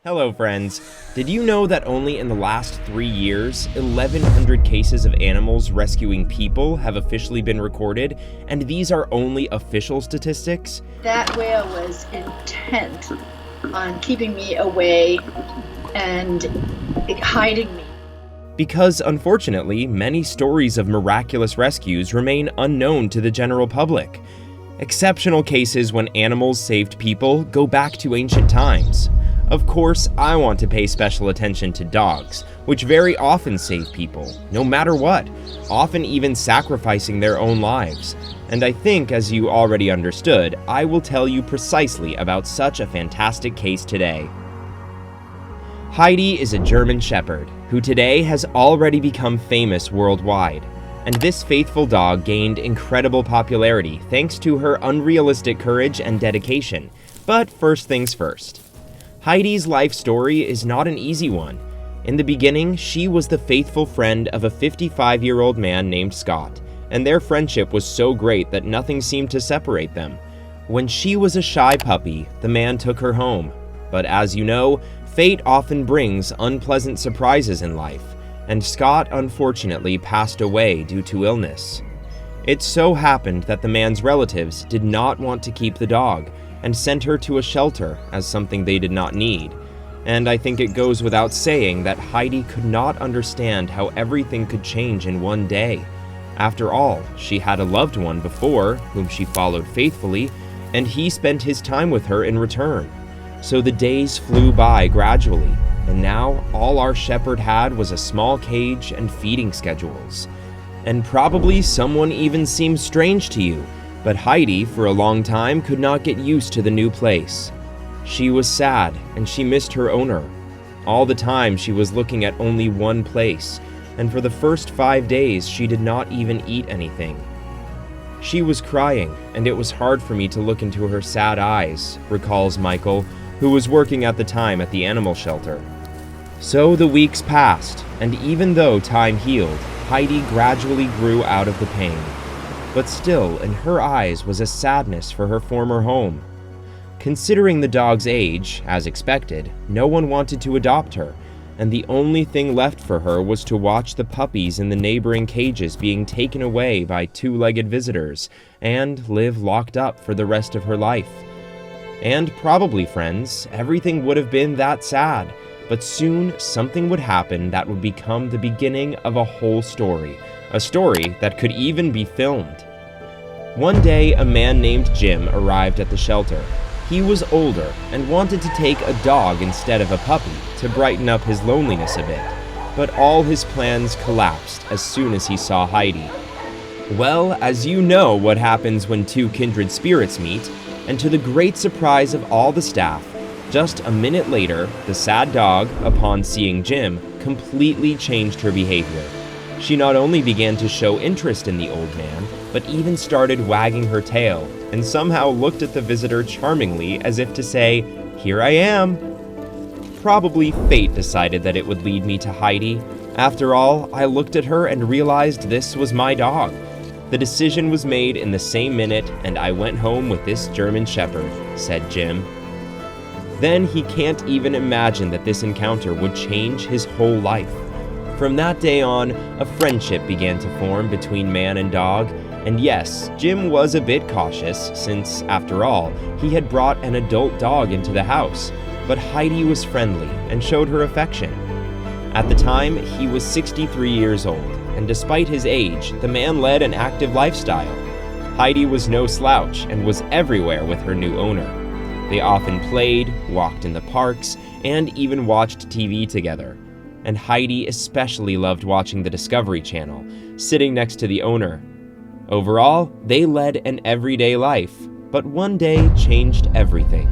Hello friends, did you know that only in the last 3 years, 1,100 cases of animals rescuing people have officially been recorded, and these are only official statistics? That whale was intent on keeping me away and hiding me. Because unfortunately, many stories of miraculous rescues remain unknown to the general public. Exceptional cases when animals saved people go back to ancient times. Of course, I want to pay special attention to dogs, which very often save people, no matter what, often even sacrificing their own lives. And I think, as you already understood, I will tell you precisely about such a fantastic case today. Heidi is a German Shepherd, who today has already become famous worldwide. And this faithful dog gained incredible popularity thanks to her unrealistic courage and dedication. But first things first. Heidi's life story is not an easy one. In the beginning, she was the faithful friend of a 55-year-old man named Scott, and their friendship was so great that nothing seemed to separate them. When she was a shy puppy, the man took her home. But as you know, fate often brings unpleasant surprises in life, and Scott unfortunately passed away due to illness. It so happened that the man's relatives did not want to keep the dog, and sent her to a shelter as something they did not need. And I think it goes without saying that Heidi could not understand how everything could change in one day. After all, she had a loved one before, whom she followed faithfully, and he spent his time with her in return. So the days flew by gradually, and now all our shepherd had was a small cage and feeding schedules. And probably someone even seemed strange to you, but Heidi, for a long time, could not get used to the new place. She was sad, and she missed her owner. All the time, she was looking at only one place, and for the first 5 days, she did not even eat anything. She was crying, and it was hard for me to look into her sad eyes, recalls Michael, who was working at the time at the animal shelter. So the weeks passed, and even though time healed, Heidi gradually grew out of the pain. But still, in her eyes was a sadness for her former home. Considering the dog's age, as expected, no one wanted to adopt her, and the only thing left for her was to watch the puppies in the neighboring cages being taken away by two-legged visitors, and live locked up for the rest of her life. And probably, friends, everything would have been that sad, but soon something would happen that would become the beginning of a whole story. A story that could even be filmed. One day, a man named Jim arrived at the shelter. He was older and wanted to take a dog instead of a puppy to brighten up his loneliness a bit, but all his plans collapsed as soon as he saw Heidi. Well, as you know what happens when two kindred spirits meet, and to the great surprise of all the staff, just a minute later, the sad dog, upon seeing Jim, completely changed her behavior. She not only began to show interest in the old man, but even started wagging her tail, and somehow looked at the visitor charmingly as if to say, "Here I am." Probably fate decided that it would lead me to Heidi. After all, I looked at her and realized this was my dog. The decision was made in the same minute, and I went home with this German Shepherd, said Jim. Then he can't even imagine that this encounter would change his whole life. From that day on, a friendship began to form between man and dog, and yes, Jim was a bit cautious since, after all, he had brought an adult dog into the house, but Heidi was friendly and showed her affection. At the time, he was 63 years old, and despite his age, the man led an active lifestyle. Heidi was no slouch and was everywhere with her new owner. They often played, walked in the parks, and even watched TV together. And Heidi especially loved watching the Discovery Channel, sitting next to the owner. Overall, they led an everyday life, but one day changed everything.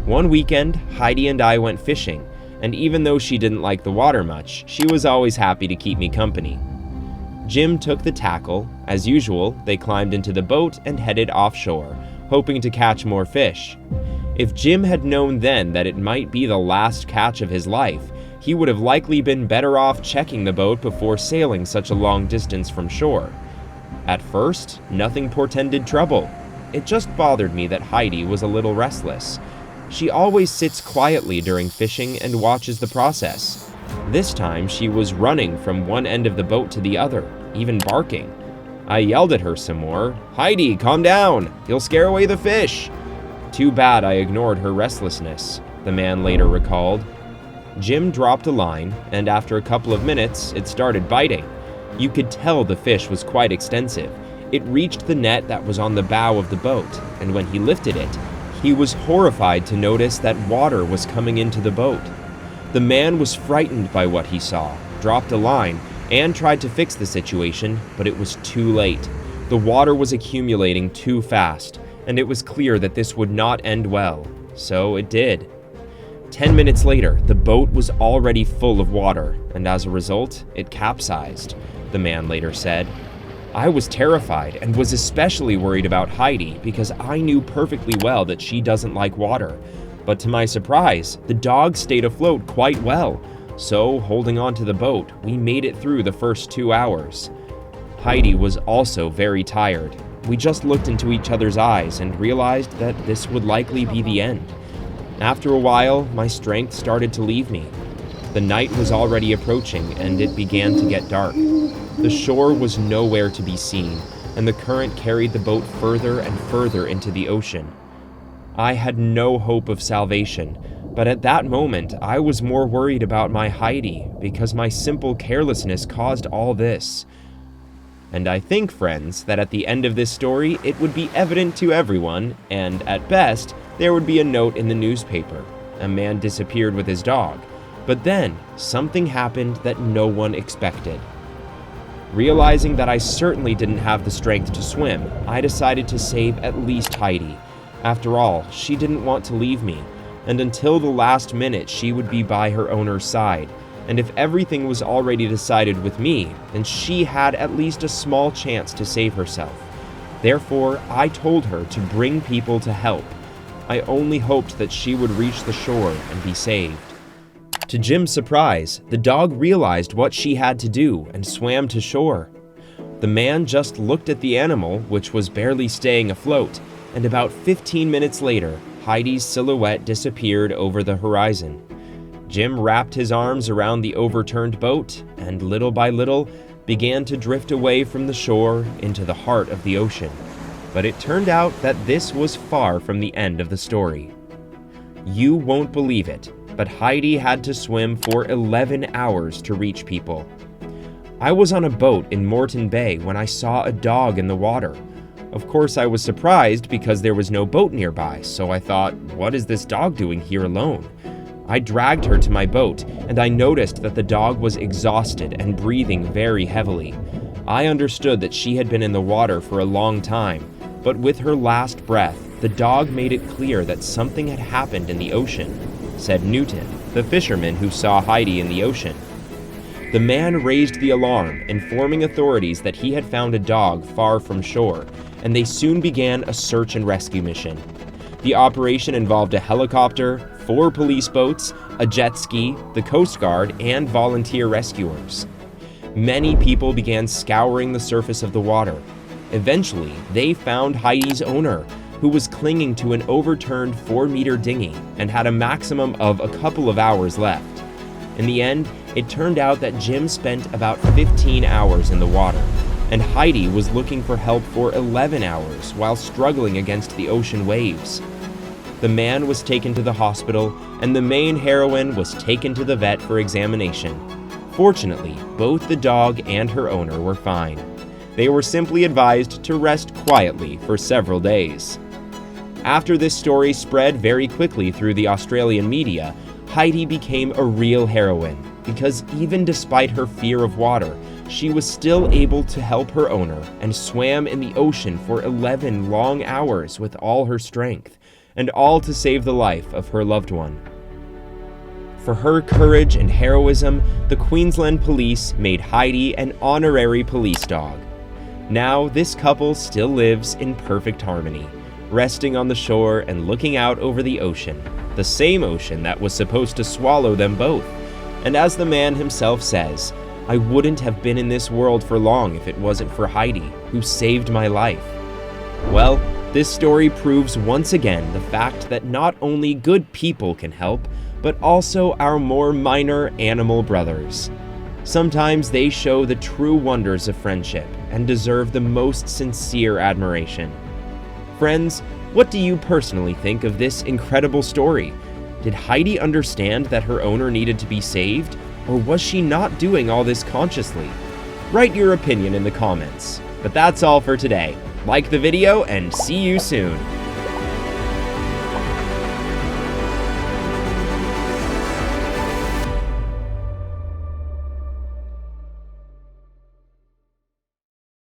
One weekend, Heidi and I went fishing, and even though she didn't like the water much, she was always happy to keep me company. Jim took the tackle. As usual, they climbed into the boat and headed offshore, hoping to catch more fish. If Jim had known then that it might be the last catch of his life, he would have likely been better off checking the boat before sailing such a long distance from shore. At first, nothing portended trouble. It just bothered me that Heidi was a little restless. She always sits quietly during fishing and watches the process. This time, she was running from one end of the boat to the other, even barking. I yelled at her some more. "Heidi, calm down! You'll scare away the fish!" Too bad I ignored her restlessness, the man later recalled. Jim dropped a line, and after a couple of minutes, it started biting. You could tell the fish was quite extensive. It reached the net that was on the bow of the boat, and when he lifted it, he was horrified to notice that water was coming into the boat. The man was frightened by what he saw, dropped a line, and tried to fix the situation, but it was too late. The water was accumulating too fast, and it was clear that this would not end well. So it did. 10 minutes later, the boat was already full of water, and as a result, it capsized, the man later said. I was terrified and was especially worried about Heidi because I knew perfectly well that she doesn't like water. But to my surprise, the dog stayed afloat quite well. So, holding on to the boat, we made it through the first 2 hours. Heidi was also very tired. We just looked into each other's eyes and realized that this would likely be the end. After a while, my strength started to leave me. The night was already approaching and it began to get dark. The shore was nowhere to be seen, and the current carried the boat further and further into the ocean. I had no hope of salvation, but at that moment I was more worried about my Heidi because my simple carelessness caused all this. And I think, friends, that at the end of this story it would be evident to everyone, and at best, there would be a note in the newspaper. A man disappeared with his dog. But then, something happened that no one expected. Realizing that I certainly didn't have the strength to swim, I decided to save at least Heidi. After all, she didn't want to leave me, and until the last minute she would be by her owner's side. And if everything was already decided with me, then she had at least a small chance to save herself. Therefore, I told her to bring people to help. I only hoped that she would reach the shore and be saved. To Jim's surprise, the dog realized what she had to do and swam to shore. The man just looked at the animal, which was barely staying afloat, and about 15 minutes later, Heidi's silhouette disappeared over the horizon. Jim wrapped his arms around the overturned boat and little by little began to drift away from the shore into the heart of the ocean. But it turned out that this was far from the end of the story. You won't believe it, but Heidi had to swim for 11 hours to reach people. I was on a boat in Moreton Bay when I saw a dog in the water. Of course, I was surprised because there was no boat nearby, so I thought, what is this dog doing here alone? I dragged her to my boat, and I noticed that the dog was exhausted and breathing very heavily. I understood that she had been in the water for a long time, but with her last breath, the dog made it clear that something had happened in the ocean, said Newton, the fisherman who saw Heidi in the ocean. The man raised the alarm, informing authorities that he had found a dog far from shore, and they soon began a search and rescue mission. The operation involved a helicopter, 4 police boats, a jet ski, the Coast Guard, and volunteer rescuers. Many people began scouring the surface of the water. Eventually, they found Heidi's owner, who was clinging to an overturned 4-meter dinghy and had a maximum of a couple of hours left. In the end, it turned out that Jim spent about 15 hours in the water, and Heidi was looking for help for 11 hours while struggling against the ocean waves. The man was taken to the hospital, and the main heroine was taken to the vet for examination. Fortunately, both the dog and her owner were fine. They were simply advised to rest quietly for several days. After this story spread very quickly through the Australian media, Heidi became a real heroine because even despite her fear of water, she was still able to help her owner and swam in the ocean for 11 long hours with all her strength, and all to save the life of her loved one. For her courage and heroism, the Queensland Police made Heidi an honorary police dog. Now, this couple still lives in perfect harmony, resting on the shore and looking out over the ocean, the same ocean that was supposed to swallow them both. And as the man himself says, I wouldn't have been in this world for long if it wasn't for Heidi, who saved my life. Well, This story proves once again the fact that not only good people can help, but also our more minor animal brothers. Sometimes they show the true wonders of friendship and deserve the most sincere admiration. Friends, what do you personally think of this incredible story? Did Heidi understand that her owner needed to be saved, or was she not doing all this consciously? Write your opinion in the comments. But that's all for today. Like the video and see you soon.